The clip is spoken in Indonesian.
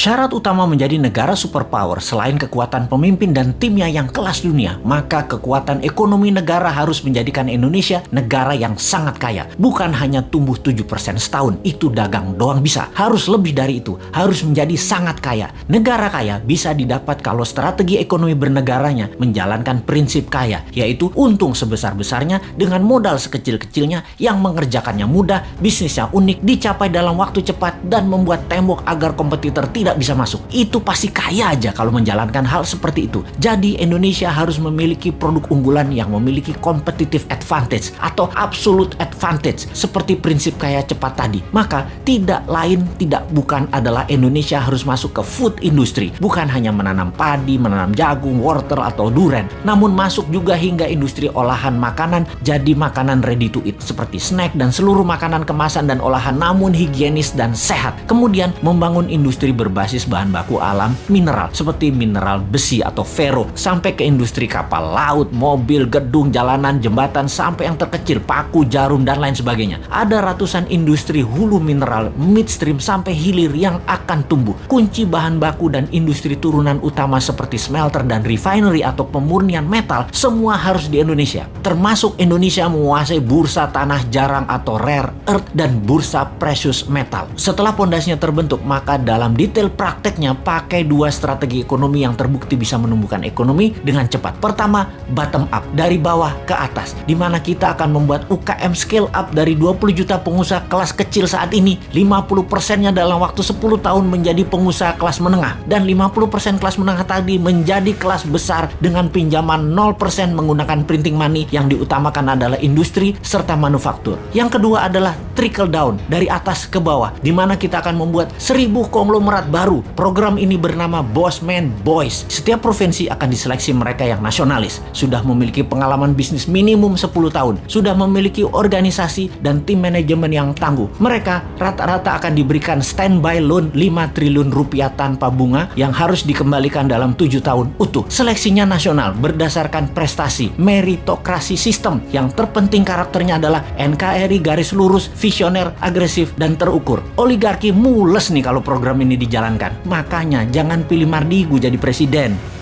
Syarat utama menjadi negara superpower selain kekuatan pemimpin dan timnya yang kelas dunia, maka kekuatan ekonomi negara harus menjadikan Indonesia negara yang sangat kaya. Bukan hanya tumbuh 7% setahun, itu dagang doang bisa. Harus lebih dari itu, harus menjadi sangat kaya. Negara kaya bisa didapat kalau strategi ekonomi bernegaranya menjalankan prinsip kaya, yaitu untung sebesar-besarnya dengan modal sekecil-kecilnya yang mengerjakannya mudah, bisnisnya unik, dicapai dalam waktu cepat, dan membuat tembok agar kompetitor tidak bisa masuk. Itu pasti kaya aja kalau menjalankan hal seperti itu. Jadi Indonesia harus memiliki produk unggulan yang memiliki competitive advantage atau absolute advantage seperti prinsip kaya cepat tadi. Maka tidak lain tidak bukan adalah Indonesia harus masuk ke food industry. Bukan hanya menanam padi, menanam jagung, wortel atau duren, namun masuk juga hingga industri olahan makanan jadi makanan ready to eat seperti snack dan seluruh makanan kemasan dan olahan namun higienis dan sehat. Kemudian membangun industri berbasis bahan baku alam mineral seperti mineral besi atau ferro sampai ke industri kapal laut, mobil, gedung, jalanan, jembatan sampai yang terkecil paku, jarum dan lain sebagainya. Ada ratusan industri hulu mineral, midstream sampai hilir yang akan tumbuh. Kunci bahan baku dan industri turunan utama seperti smelter dan refinery atau pemurnian metal semua harus di Indonesia. Termasuk Indonesia menguasai bursa tanah jarang atau rare earth dan bursa precious metal. Setelah pondasinya terbentuk, maka dalam detail prakteknya pakai dua strategi ekonomi yang terbukti bisa menumbuhkan ekonomi dengan cepat. Pertama, bottom up, dari bawah ke atas, di mana kita akan membuat UKM scale up dari 20 juta pengusaha kelas kecil saat ini, 50%-nya dalam waktu 10 tahun menjadi pengusaha kelas menengah, dan 50% kelas menengah tadi menjadi kelas besar dengan pinjaman 0% menggunakan printing money yang diutamakan adalah industri serta manufaktur. Yang kedua adalah trickle down, dari atas ke bawah, di mana kita akan membuat 1000 konglomerat baru. Program ini bernama Bossman Boys. Setiap provinsi akan diseleksi mereka yang nasionalis, sudah memiliki pengalaman bisnis minimum 10 tahun, sudah memiliki organisasi dan tim manajemen yang tangguh. Mereka rata-rata akan diberikan standby loan 5 triliun rupiah tanpa bunga yang harus dikembalikan dalam 7 tahun utuh. Seleksinya nasional berdasarkan prestasi, meritokrasi sistem. Yang terpenting karakternya adalah NKRI garis lurus, visioner, agresif, dan terukur. Oligarki mules nih kalau program ini dijalankan. Makanya jangan pilih Mardigu jadi presiden.